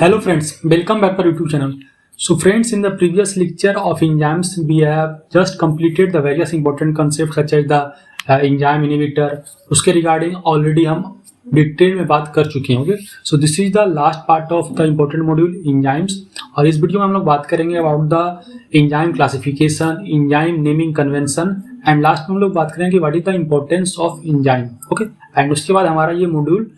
Hello friends, welcome back to our YouTube channel. So friends, in the previous lecture of enzymes, we have just completed the various important concepts such as the enzyme inhibitor. उसके regarding already हम detail में बात कर चुके हैं. So this is the last part of the important module enzymes. और इस video में हम लोग बात करेंगे about the enzyme classification, enzyme naming convention and last में हम लोग बात करेंगे what is the importance of enzyme. Okay, and उसके बाद हमारा ये मॉड्यूल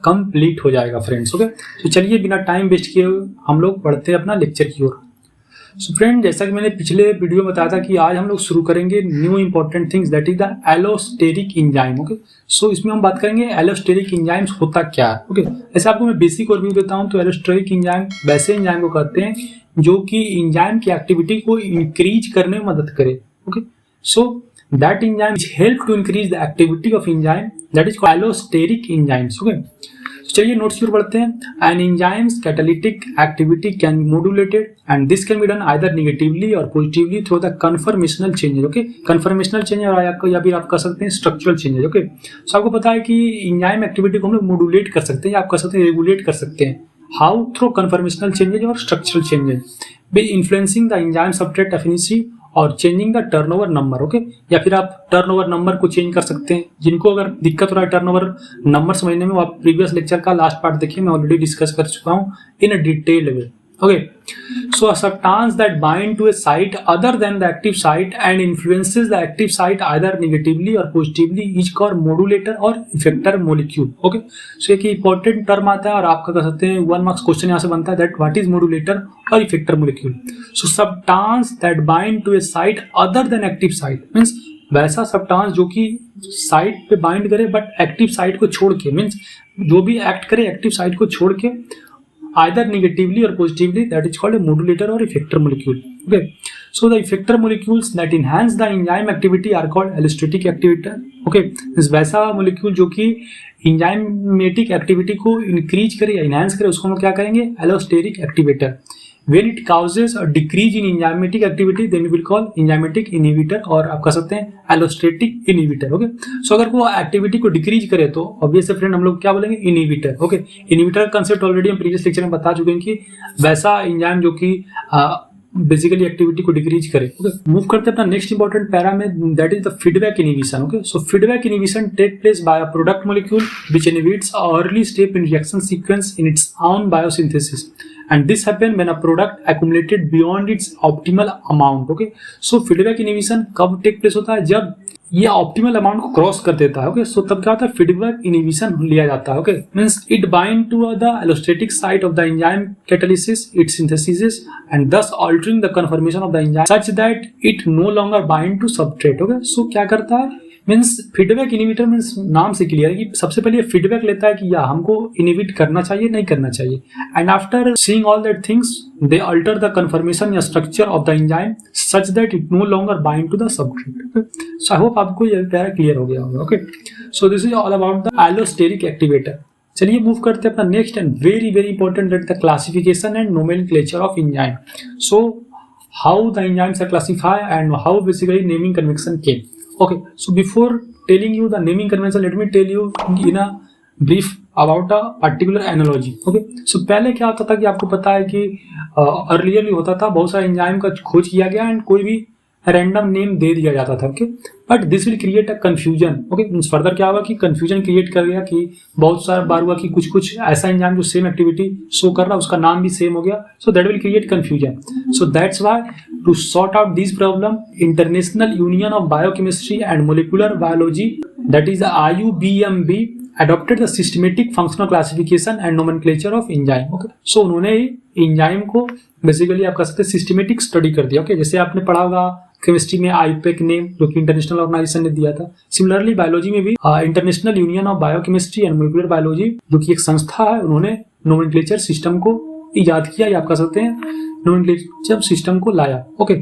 कंप्लीट हो जाएगा फ्रेंड्स. ओके, तो चलिए बिना टाइम वेस्ट किए हम लोग बढ़ते हैं अपना लेक्चर की ओर. सो फ्रेंड, जैसा कि मैंने पिछले वीडियो में बताया था कि आज हम लोग शुरू करेंगे new important things that is the allosteric enzyme. Okay, so इसमें हम बात करेंगे एलोस्टेरिक एंजाइम्स होता क्या है. ओके, ऐसे आपको मैं बेसिक ओवरव्यू देता हूं. तो एलोस्टेरिक एंजाइम वैसे एंजाइम को कहते हैं जो कि एंजाइम की एक्टिविटी को इंक्रीज करने में मदद करे. Okay, so that enzyme is help to increase the activity of enzyme that is called allosteric enzymes. Okay, so चलिए नोट्स की ओर बढ़ते हैं. An enzyme's catalytic activity can be modulated and this can be done either negatively or positively through the conformational changes. Okay, conformational change और या फिर आप कह सकते हैं structural changes. Okay, so आपको पता है कि enzyme एक्टिविटी को हम लोग मॉड्यूलेट कर सकते हैं या आप कह सकते हैं रेगुलेट कर सकते हैं. How? Through conformational changes और structural changes by influencing the enzyme substrate affinity और changing the turnover number. Okay, या फिर आप टर्नओवर नंबर को चेंज कर सकते हैं. जिनको अगर दिक्कत हो रहा है टर्नओवर नंबर समझने में, वो आप प्रीवियस लेक्चर का लास्ट पार्ट देखिए, मैं ऑलरेडी डिस्कस कर चुका हूं in a detail way. Okay, so a substance that bind to a site other than the active site and influences the active site either negatively or positively is called modulator or effector molecule. Okay, so एक important term आता है और आपका कह सकते हैं 1 marks question यहाँ से बनता है that what is modulator or effector molecule. So substance that bind to a site other than active site means वैसा सब्सटेंस जो कि साइट पे बाइंड करे बट एक्टिव साइट को छोड़ के, मीन्स जो भी एक्ट करे एक्टिव साइट को छोड़ के either negatively or positively, that is called a modulator or effector molecule. Okay, so the effector molecules that enhance the enzyme activity are called allostatic activator. Okay, इस वैसा molecule जो कि enzymatic activity को increase करे या enhance करे उसको हम क्या करेंगे, allosteric activator. When it causes a decrease in enzymatic activity, then we will call enzymatic inhibitor और आप कह सकते हैं allostatic inhibitor. ओके, सो अगर वो एक्टिविटी को डिक्रीज करे तो ऑब्वियसली फ्रेंड हम लोग क्या बोलेंगे, इनहिबिटर. ओके, इनहिबिटर का कंसेप्ट ऑलरेडी हम प्रीवियस लेक्चर में बता चुके हैं कि वैसा एंजाइम जो कि बेसिकली एक्टिविटी को डिक्रीज करे. ओके, मूव करते हैं अपना नेक्स्ट इंपॉर्टेंट पैरा में, that is the feedback inhibition. Okay, so feedback inhibition take place by a product molecule which inhibits a early step in reaction sequence in its own biosynthesis and this happen when a product accumulated beyond its optimal amount. Okay, so feedback inhibition कब take place होता है, जब ये optimal amount को cross कर देता है. Okay, सो तब क्या होता है, फीडबैक इनहिबिशन लिया जाता है. Okay, means it bind to the allosteric site of the enzyme catalysis, it synthesis and thus altering the conformation of the enzyme such that it no longer bind to substrate. Okay, so क्या करता है, means feedback inhibitor means नाम से clear है कि सबसे पहले feedback लेता है कि या हमको इनहिबिट करना चाहिए नहीं करना चाहिए, and after seeing all that things they alter the conformation या structure of the enzyme such that it no longer bind to the substrate. So I hope आपको ये प्यारा क्लियर हो गया होगा. Okay, so this is all about the allosteric activator. चलिए move करते हैं अपना next and very very important that the classification and nomenclature of enzyme. So how the enzymes are classified and how basically naming convention came. Okay, so before telling you the naming convention, let me tell you in a brief about a particular analogy. Okay, so पहले क्या होता था कि आपको पता है कि अर्लियरली होता था बहुत सारे एंजाइम का खोज किया गया एंड कोई भी रैंडम नेम दे दिया जाता था. Okay, but this will create a confusion. Okay, further क्या हुआ कि कंफ्यूजन क्रिएट कर गया कि बहुत सारा बार हुआ कि कुछ ऐसा एंजाइम जो सेम एक्टिविटी शो कर रहा है उसका नाम भी सेम हो गया. So that will create confusion. So that's why to sort out this problem International Union of Biochemistry and Molecular Biology, that is IUBMB, adopted the systematic functional classification and nomenclature of enzyme. Okay, so उन्होंने enzyme को basically आप कह सकते हैं systematic study कर दिया. Okay, जैसे आपने पढ़ा होगा केमिस्ट्री में आईपेक नेम जो कि इंटरनेशनल ऑर्गेनाइजेशन ने दिया था. सिमिलरली बायोलॉजी में भी international Union of Biochemistry and Molecular biology जो कि एक संस्था है, उन्होंने नोमेनक्लेचर सिस्टम को इजाद किया या आप कह सकते हैं नोमेनक्लेचर सिस्टम को लाया. ओके,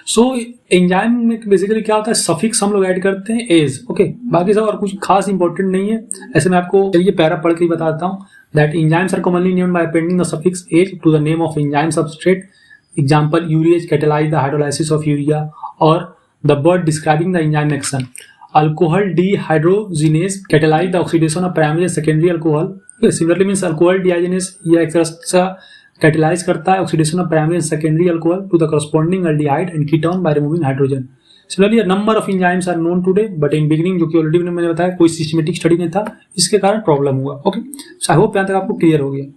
सो एंजाइम में बेसिकली क्या होता है, सफिक्स हम लोग ऐड करते हैं एज. ओके, बाकी सब और कुछ खास इंपॉर्टेंट नहीं है. ऐसे मैं आपको चलिए पैरा पढ़ के बताता हूँ that enzymes are commonly named by appending the suffix ase to the name of enzyme substrate. Example, urease catalyse the hydrolysis of urea और the word describing the enzyme action. Alcohol dehydrogenase catalyse the oxidation of primary and secondary alcohol. Similarly means alcohol dehydrogenase या एक तरह से catalyze करता है oxidation of primary and secondary alcohol to the corresponding aldehyde and ketone by removing hydrogen. Similarly a number of enzymes are known today but in beginning, जो कि already मैंने बताया कोई सिस्टमेटिक स्टडी नहीं था, इसके कारण प्रॉब्लम हुआ। ओके, सो आई होप यहाँ तक आपको क्लियर हो गया।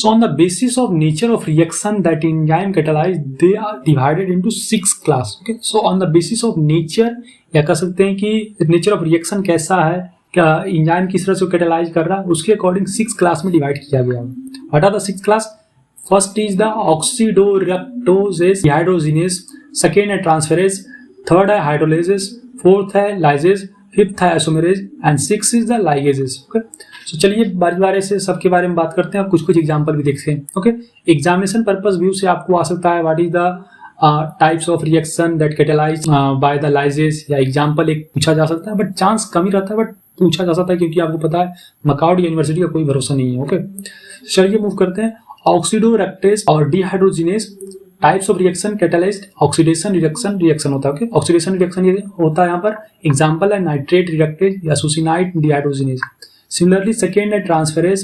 So on the basis of nature of reaction that enzyme catalyze, they are divided into 6 class. Okay, so on the basis of nature, या कह सकते हैं कि nature of reaction कैसा है, क्या enzyme किस तरह से कैटेलाइज कर रहा है, उसके अकॉर्डिंग 6 क्लास में डिवाइड किया गया है। What are the 6 class? First is the oxidoreductase dehydrogenase, second है transferase, third है hydrolases, fourth है lyses, fifth है isomerase and sixth is the ligases. Okay, तो चलिए बारी बारी से सबके बारे में बात करते हैं और कुछ कुछ एग्जाम्पल भी देखते हैं। ओके, एग्जामिनेशन पर्पस व्यू से आपको आ सकता है what is the types of reaction that catalyse by the lyases, या एग्जाम्पल एक पूछा जा सकता है, बट चांस कम ही रहता है, बट पूछा जा सकता है क्योंकि आपको पता है मकाउड यूनिवर्सिटी का कोई भरोसा नहीं है। ओके, चलिए मूव करते हैं। ऑक्सीडोरेक्टेज और dehydrogenase types of reaction catalysed oxidation reaction होता है। ओके, ऑक्सीडेशन रिएक्शन ये होता है यहाँ पर, एग्जाम्पल है नाइट्रेट रिडक्टेज या सुसिनाइट डिहाइड्रोजिनेज। Similarly, second है transferase,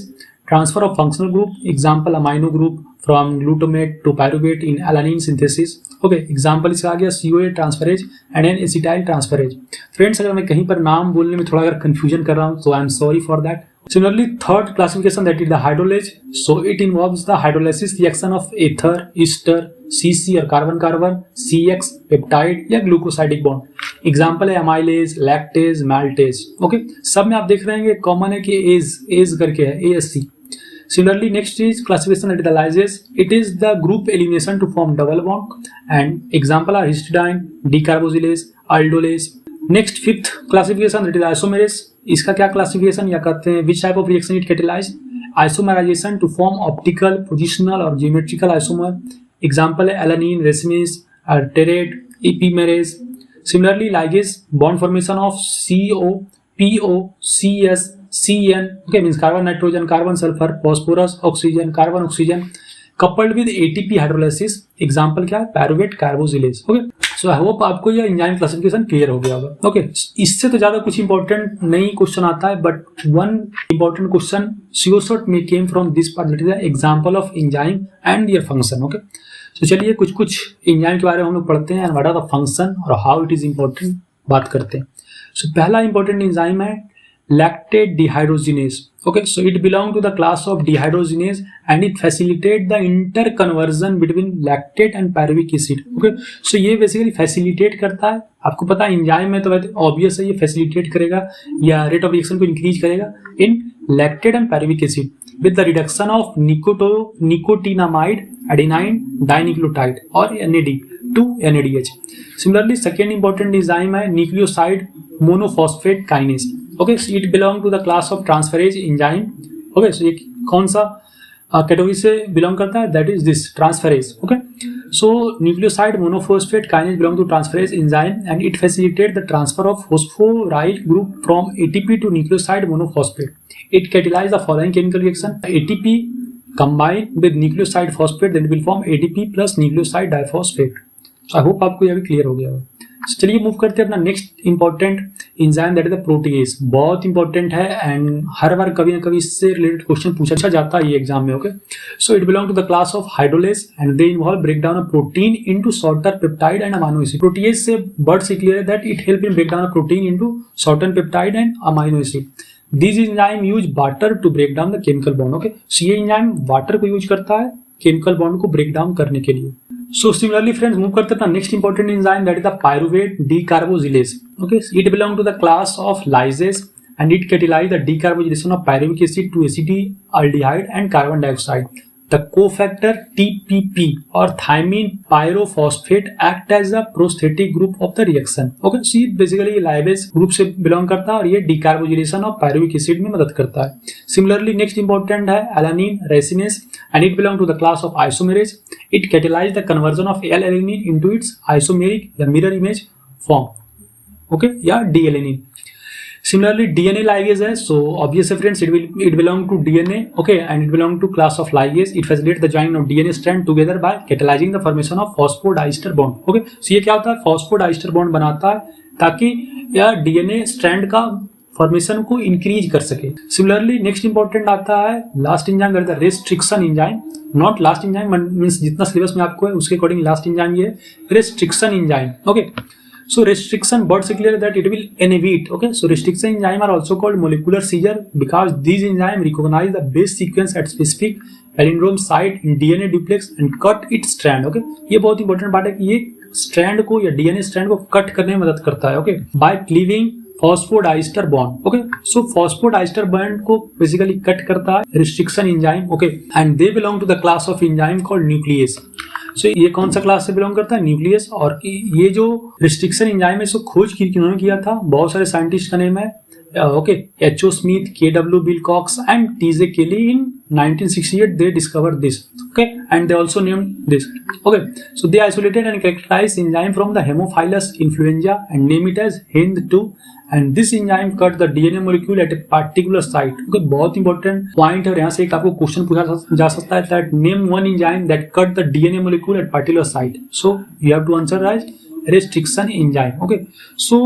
transfer of functional group, example amino group from glutamate to pyruvate in alanine synthesis. Okay, example इसका आ गया CoA transferase and an acetyl transferase. Friends, अगर मैं कहीं पर नाम बोलने में थोड़ा अगर confusion कर रहा हूँ तो I am sorry for that. Similarly, third classification that is the hydrolase. So it involves the hydrolysis reaction of ether, ester, CC और कार्बन कार्बन, CX पेप्टाइड या ग्लूकोसाइडिक बॉन्ड। एग्जाम्पल है अमाइलेज, लैक्टेज, मैल्टेज। ओके, सब में आप देख रहे हैं common है कि एज करके है, ASC। Similarly, next is classification that is the lyses. It is the group elimination to form double bond and example are histidine, decarboxylase, aldolase. Next fifth classification that is isomerase. इसका क्या classification या कहते हैं which type of reaction it catalyze? Isomerization to form optical, positional और geometrical isomer. Example है alanine, racemase, tartrate, epimerase. Similarly, ligase bond formation of CO, PO, CS, CN. Okay, means carbon nitrogen, carbon sulfur, phosphorus, oxygen, carbon oxygen, coupled with ATP hydrolysis. Example क्या है? Pyruvate carboxylase. Okay, so I hope आपको यह enzyme classification clear हो गया होगा। Okay, इससे तो ज़्यादा कुछ important नहीं क्वेश्चन आता है, but one important question sure shot may came from this part, that is the example of enzyme and their function. Okay, तो चलिए कुछ कुछ एंजाइम के बारे में हम लोग पढ़ते हैं, and what are the function और हाउ इट इज इंपॉर्टेंट बात करते हैं। सो पहला इंपॉर्टेंट एंजाइम है lactate dehydrogenase. Okay, so it belong to the class of dehydrogenase and it facilitate the interconversion between lactate and pyruvic acid. Okay, so ये basically facilitate करता है, आपको पता है एंजाइम में तो ऑब्वियस है ये फैसिलिटेट करेगा या रेट ऑफ रिएक्शन को इंक्रीज करेगा in lactate and pyruvic acid with the reduction of nicotinamide adenine dinucleotide or NAD to NADH. Similarly, second important enzyme है nucleoside monophosphate kinase. Okay, so it belong to the class of transferase enzyme. Okay, so ये कौन सा category से belong करता है? That is this transferase. Okay, so nucleoside monophosphate kinase belong to transferase enzyme and it facilitates the transfer of phosphoryl group from ATP to nucleoside monophosphate. It catalyzes the following chemical reaction: ATP combined with nucleoside phosphate, then it will form ADP plus nucleoside diphosphate. So I hope आपको यह भी clear हो गया होगा। चलिए move करते हैं अपना next important enzyme that is the protease. बहुत इंपॉर्टेंट है एंड हर बार कभी ना कभी इससे रिलेटेड क्वेश्चन पूछा जाता है ये एग्जाम में। Okay, so it belong to the class of hydrolase and they involve break down of protein into shorter peptide and amino acid. Protease से वर्ड से क्लियर है that it help in break down of protein into shorter peptide and amino acid. This enzyme use water to break down the chemical bond. Okay, so ये enzyme water को use करता है chemical bond को break down करने के लिए। So similarly friends, move करते हैं अपना next important enzyme that is the pyruvate decarboxylase. Okay, it belong to the class of lyases and it catalyze the decarboxylation of pyruvic acid to acetaldehyde and carbon dioxide. The cofactor TPP or thymine pyrophosphate act as a prosthetic group of the reaction. Okay, so ये basically lipase group से belong करता है और ये decarboxylation of pyruvic acid में मदद करता है। Similarly, next important है alanine racemase and it belong to the class of isomerase. It catalyze the conversion of L-alanine into its isomeric या mirror image form. Okay, या D-alanine. Similarly, DNA ligase है, so obviously friends it belong to DNA, okay, and it belong to class of ligase. It facilitates the joining of DNA strand together by catalyzing the formation of phosphodiester bond. Okay, so ये क्या होता है? phosphodiester bond बनाता है ताकि यह DNA strand का formation को इंक्रीज कर सके। सिमिलरली नेक्स्ट इंपॉर्टेंट आता है last enzyme that is restriction enzyme, not last enzyme means जितना सिलेबस में आपको है उसके अकॉर्डिंग लास्ट एंजाइम ये restriction enzyme. Okay, so restriction but clear that it will inhibit. Okay, so restriction enzyme are also called molecular seizure because these enzymes recognize the base sequence at specific palindrome site in DNA duplex and cut its strand. Okay, ये बहुत important बात है कि ये strand को या DNA strand को cut करने में मदद करता है। Okay, by cleaving phosphodiester bond. Okay, so phosphodiester bond को बेसिकली कट करता है restriction enzyme. Okay, and they belong to the class of enzyme called nuclease. So ये कौन सा क्लास से बिलोंग करता है? न्यूक्लियस। और ये जो रिस्ट्रिक्शन एंजाइम है इसको खोज किन्होंने किया था? बहुत सारे साइंटिस्ट का नेम है okay, H O. Smith, K W. Wilcox and T J. Kelly. In 1968 they discovered this. Okay, and they also named this. Okay, so they isolated and characterized enzyme from the Haemophilus influenza and name it as HIND2, and this enzyme cut the DNA molecule at a particular site. Okay, बहुत important point है और यहाँ से एक आपको question पूछा जा सकता है that name one enzyme that cut the DNA molecule at particular site. So you have to answer as restriction enzyme. Okay, so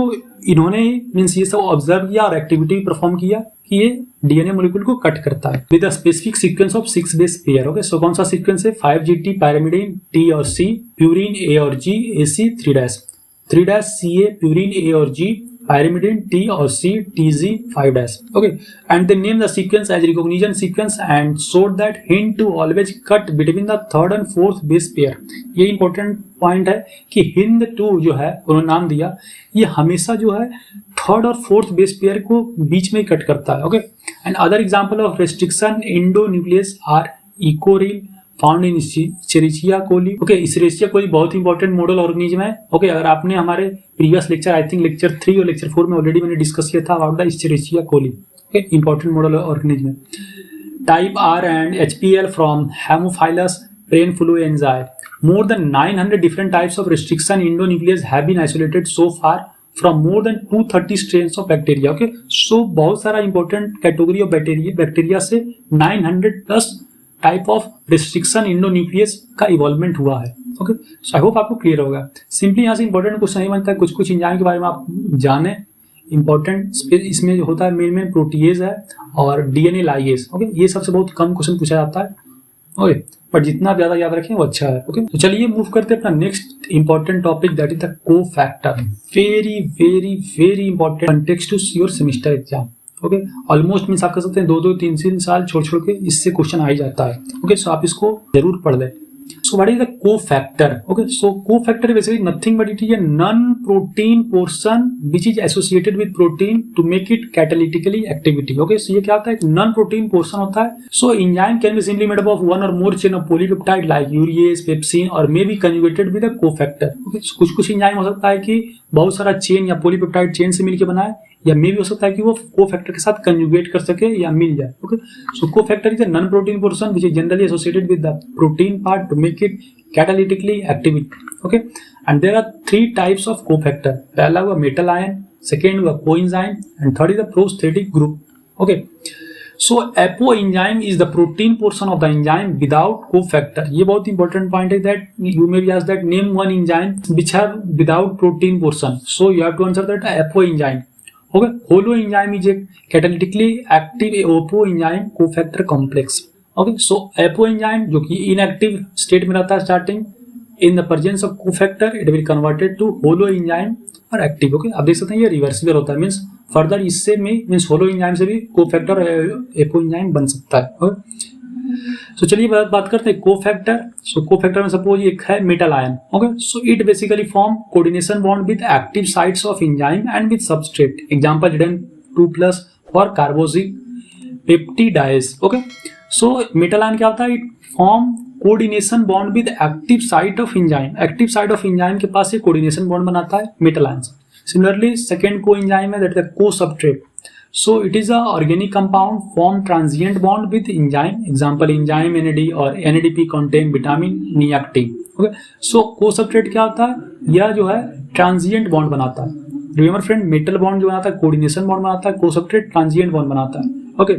इन्होंने मीन्स ये सब ऑब्जर्व किया और एक्टिविटी परफॉर्म किया कि ये डीएनए मॉलिक्यूल को कट करता है with a specific sequence of 6 base pair. Okay, so कौन सा सीक्वेंस है? 5GT पायरिमिडीन टी और सी, प्यूरिन ए और जी, AC 3' CA, प्यूरिन ए और जी, pyrimidine T or C, TZ 5'. Okay, and they named the sequence as recognition sequence and showed that hint to always cut between the third and fourth base pair. ये important point है कि हिंद 2 जो है उन्होंने नाम दिया, ये हमेशा जो है थर्ड और फोर्थ बेस पेयर को बीच में कट करता है। Okay, and other example of restriction endonuclease are EcoRI found in Escherichia coli. Okay, Escherichia coli बहुत इंपॉर्टेंट मॉडल ऑर्गेनिज्म है। ओके, अगर आपने हमारे previous lecture I think lecture 3 और लेक्चर 4 में ऑलरेडी मैंने डिस्कस किया था about the Escherichia coli. Okay, important model organism है। Type R and HPL from Haemophilus preinfluenzae. More than 900 different types of restriction endonuclease have been isolated so far from more than 230 strains of bacteria. Okay, so बहुत सारा important category of bacteria से 900 plus type of restriction endonuclease का involvement हुआ है। Okay, so I hope आपको clear होगा। Simply यहाँ से इंपॉर्टेंट क्वेश्चन नहीं बनता है, कुछ एंजाइम के बारे में आप जाने। इंपॉर्टेंट इसमें जो होता है मेन प्रोटीएज है और डीएनए लाइगेज। ओके, ये सबसे बहुत कम क्वेश्चन पूछा जाता है। ओके, पर जितना आप ज्यादा याद रखें वो अच्छा है। ओके, तो चलिए मूव करते हैं अपना next important topic that is the cofactor. Very very very important context to your semester exam. Okay, almost means आप कह सकते हैं 2-2, 3-3 साल छोड़ के इससे क्वेश्चन आ ही जाता है। ओके, सो आप इसको जरूर पढ़ लें। So what is the cofactor? Okay, so cofactor basically nothing but it is a non protein portion which is associated with protein to make it catalytically activity. Okay, so ये क्या होता है? एक नॉन प्रोटीन पोर्शन होता है। So enzyme can be simply made up of one or more chain of polypeptide like urease, pepsin और may be conjugated with a cofactor. Okay, कुछ enzyme हो सकता है कि बहुत सारा चेन या पॉलीपेप्टाइड चेन से मिलकर बनाए, या मे भी हो सकता है कि वो कोफैक्टर के साथ कंजुगेट कर सके या मिल जाए। Okay, so cofactor is a non protein portion which is generally associated with the protein part to make it catalytically active. Okay, and there are 3 types of cofactor. पहला हुआ मेटल आयन, सेकेंड हुआ coenzyme and third is the prosthetic group. Okay, so apoenzyme is the protein portion of the enzyme without cofactor. ये बहुत important point है that you may be asked that name one enzyme which have without protein portion, so you have to answer that apo enzyme. Okay, holo enzyme is a catalytically active apo enzyme cofactor complex. Okay, so apo enzyme जो कि inactive state में रहता है starting, in the presence of cofactor it will converted to holo enzyme और active. Okay, आप देख सकते हैं ये रिवर्सिबल होता है, मीन्स फर्दर इससे में मीन्स होलो एंजाइम से भी कोफैक्टर एपो एंजाइम बन सकता है। ओके, सो चलिए बात करते हैं कोफैक्टर। सो कोफैक्टर में सपोज एक है metal ion. Okay, so it basically form coordination bond with active sites of enzyme and with substrate. Example Zn2+ for carboxypeptidase. Okay, so metal ion क्या होता है? It form coordination bond with active site of enzyme. Active site of enzyme के पास ये coordination bond बनाता है metal ion. Similarly second coenzyme है that is the को-सबस्ट्रेट। So it is a organic compound form transient bond with enzyme. Example enzyme NAD or NADP contain vitamin niactin. Okay. So co-substrate क्या होता है? यह जो है transient bond बनाता है। Remember friend, metal bond जो बनाता है coordination bond बनाता है, co-substrate transient bond बनाता है। Okay.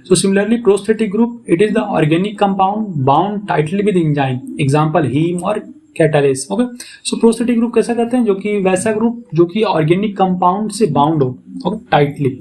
So similarly prosthetic group, it is the organic compound bound tightly with enzyme. Example heme or catalyst. Okay, so prosthetic group कैसा कहते हैं, जो कि वैसा ग्रुप जो कि ऑर्गेनिक कंपाउंड से बाउंड हो, okay, tightly.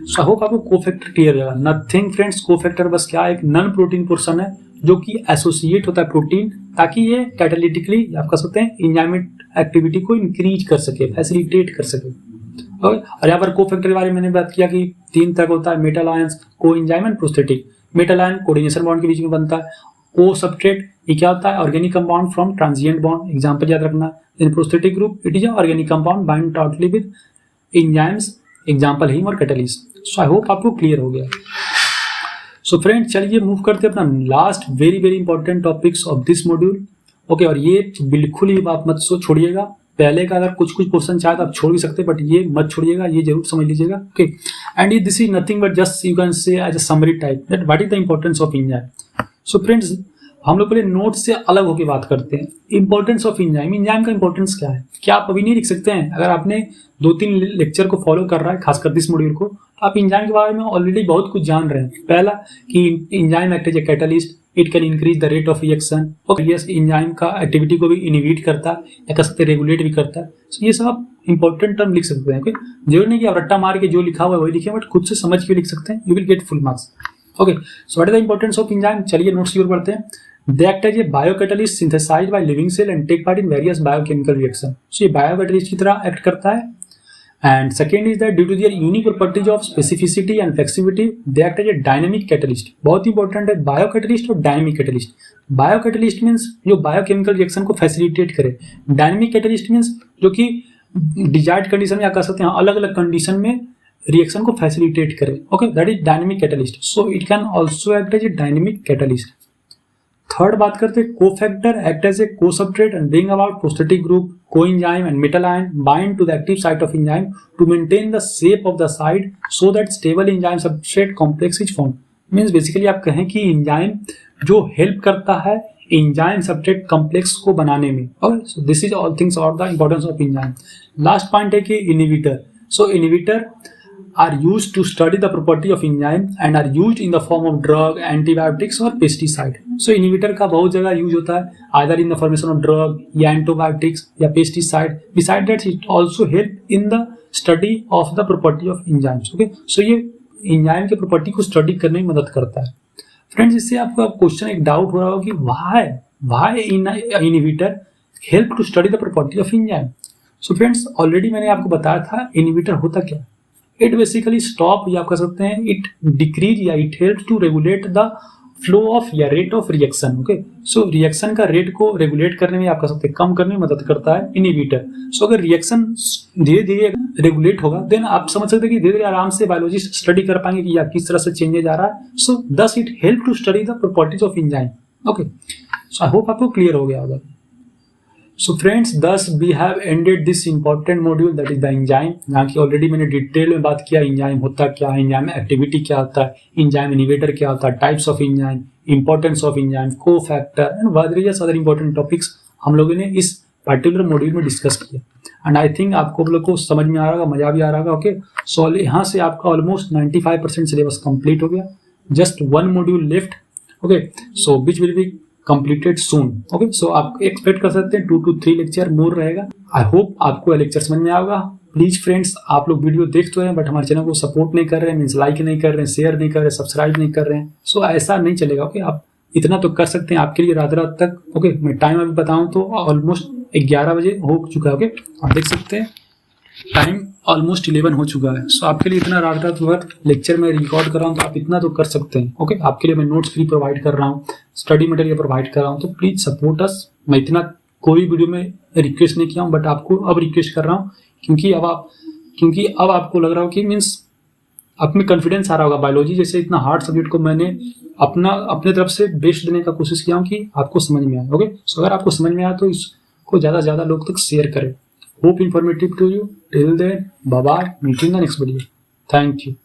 So I hope आपको कोफैक्टर क्लियर है। नथिंग फ्रेंड्स, कोफैक्टर बस क्या है, एक नॉन प्रोटीन पोर्शन है जो कि एसोसिएट होता है प्रोटीन, ताकि ये कैटालिटिकली आप कह सकते हैं एंजाइमेटिक एक्टिविटी को इंक्रीज कर सके, फैसिलिटेट कर सके। ओके, और यहाँ पर कोफैक्टर के बारे में मैंने बात किया कि 3 तरह होता है, मेटल आयंस, को enzyme and prosthetic. Metal ion coordination bond के बीच में बनता है। को सबस्ट्रेट ये क्या होता है, organic compound from transient bond, example याद रखना। In prosthetic group it is organic compound bind tightly with enzymes, example haem और कैटलिस्ट। सो आई होप आपको क्लियर हो गया। सो फ्रेंड्स चलिए मूव करते हैं अपना last very very important topics of this module. Okay, और ये बिल्कुल ही आप मत छोड़िएगा, पहले का अगर कुछ पोर्शन चाहे तो आप छोड़ भी सकते हैं, बट ये मत छोड़िएगा, ये जरूर समझ लीजिएगा। Okay, and this is nothing but just you can say as a summary type that what is the importance of enzyme. So friends हम लोग पहले नोट से अलग होकर बात करते हैं। इंपॉर्टेंस ऑफ एंजाइम, एंजाइम का इंपॉर्टेंस क्या है, क्या आप अभी नहीं लिख सकते हैं? अगर आपने 2-3 लेक्चर को फॉलो कर रहा है, खासकर दिस मॉड्यूल को, तो आप एंजाइम के बारे में ऑलरेडी बहुत कुछ जान रहे हैं। पहला कि enzyme act as a catalyst, it can increase the rate of reaction. Okay, yes, enzyme का एक्टिविटी को भी इनहिबिट करता है या कह सकते हैं रेगुलेट भी करता है। so, ये सब आप इंपॉर्टेंट टर्म लिख सकते हैं। ओके, जरूर नहीं कि आप रट्टा मार के जो लिखा हुआ है वही लिखे, बट खुद से समझ के लिख सकते हैं, you will get full marks. Okay, so what is the importance of enzyme, चलिए नोट्स की ओर बढ़ते हैं। They act as a biocatalyst synthesized by living cell and take part in various biochemical reaction. So ये biocatalyst की तरह act करता है। And second is that due to their unique properties of specificity and flexibility, they act as a dynamic catalyst. बहुत important है biocatalyst और dynamic catalyst. Biocatalyst means जो biochemical reaction को facilitate करे। Dynamic catalyst means जो कि desired condition में या कह सकते हैं अलग अलग कंडीशन में रिएक्शन को फैसिलिटेट करे। Okay, that is dynamic catalyst. So it can also act as a dynamic catalyst. Third बात करते हैं cofactor act as a cosubstrate and bring about prosthetic group, coenzyme and metal ion bind to the active site of enzyme to maintain the shape of the side so that stable enzyme substrate complex is form. Means basically आप कहें कि enzyme जो help करता है enzyme substrate complex को बनाने में। Okay, so this is all things about the importance of enzyme. Last point है कि inhibitor. So inhibitor are used to study the property of enzyme and are used in the form of drug, antibiotics और pesticide. So inhibitor का बहुत जगह use होता है, either in the formation of drug या antibiotics या pesticide. Besides that, it also help in the study of the property of enzymes. Okay, so ये enzyme के property को study करने में मदद करता है। फ्रेंड्स इससे आपका क्वेश्चन एक डाउट हो रहा हो कि why inhibitor help to study the property of enzyme. So friends already मैंने आपको बताया था inhibitor होता क्या। इट बेसिकली स्टॉप या कह सकते हैं इट डिक्रीज या it help to regulate the flow of या rate of reaction. Okay, so reaction का रेट को रेगुलेट करने में आप कह सकते हैं कम करने में मदद करता है इनहिबिटर। सो अगर रिएक्शन धीरे धीरे रेगुलेट होगा देन आप समझ सकते हैं कि धीरे धीरे आराम से बायोलॉजिस्ट स्टडी कर पाएंगे कि या किस तरह से चेंजेज आ रहा है। So thus it help to study the properties of enzyme. Okay, so I hope आपको क्लियर हो गया होगा। So friends, thus we have ended this important module that is the enzyme, जहाँ की ऑलरेडी मैंने डिटेल में बात किया एंजाइम होता क्या है, एंजाइम एक्टिविटी क्या होता है, एंजाइम इनहिबिटर क्या होता है, types of enzyme, importance of enzyme, cofactor and various other important topics हम लोगों ने इस पर्टिकुलर मॉड्यूल में डिस्कस किया। एंड आई थिंक आपको लोग को समझ में आ रहा होगा, मजा भी आ रहा होगा। ओके, सो यहाँ से आपका ऑलमोस्ट 95% सिलेबस कंप्लीट हो गया, just 1 module left. Okay, so which will be completed soon. Okay, so आप एक्सपेक्ट कर सकते हैं 2 to 3 लेक्चर मोर रहेगा। आई होप आपको लेक्चर समझ में आएगा। प्लीज फ्रेंड्स, आप लोग वीडियो देख तो रहे हैं बट हमारे चैनल को सपोर्ट नहीं कर रहे हैं, मीन्स लाइक नहीं कर रहे हैं, शेयर नहीं कर रहे हैं, सब्सक्राइब नहीं कर रहे हैं। सो ऐसा नहीं चलेगा। ओके, आप इतना तो कर सकते हैं आपके लिए रात रात तक। ओके, मैं टाइम अभी बताऊं तो ऑलमोस्ट 11 बजे हो चुका है। ओके, आप देख सकते हैं टाइम ऑलमोस्ट 11 हो चुका है। सो आपके लिए इतना रात रात भर लेक्चर में रिकॉर्ड कर रहा हूँ तो आप इतना तो कर सकते हैं। ओके, आपके लिए मैं नोट्स फ्री प्रोवाइड कर रहा हूँ, स्टडी मटेरियल प्रोवाइड कर रहा हूँ, तो प्लीज सपोर्ट अस। मैं इतना कोई वीडियो में रिक्वेस्ट नहीं किया हूँ बट आपको अब रिक्वेस्ट कर रहा हूँ क्योंकि अब आपको लग रहा हो कि मीन्स आप में कॉन्फिडेंस आ रहा होगा। बायोलॉजी जैसे इतना हार्ड सब्जेक्ट को मैंने अपने तरफ से बेस्ट देने का कोशिश किया हूँ कि आपको समझ में आए। ओके, सो अगर आपको समझ में आया तो इसको ज़्यादा से ज़्यादा लोग तक शेयर करें। Hope informative to you. Till then, bye bye. Meet you in the next video. Thank you.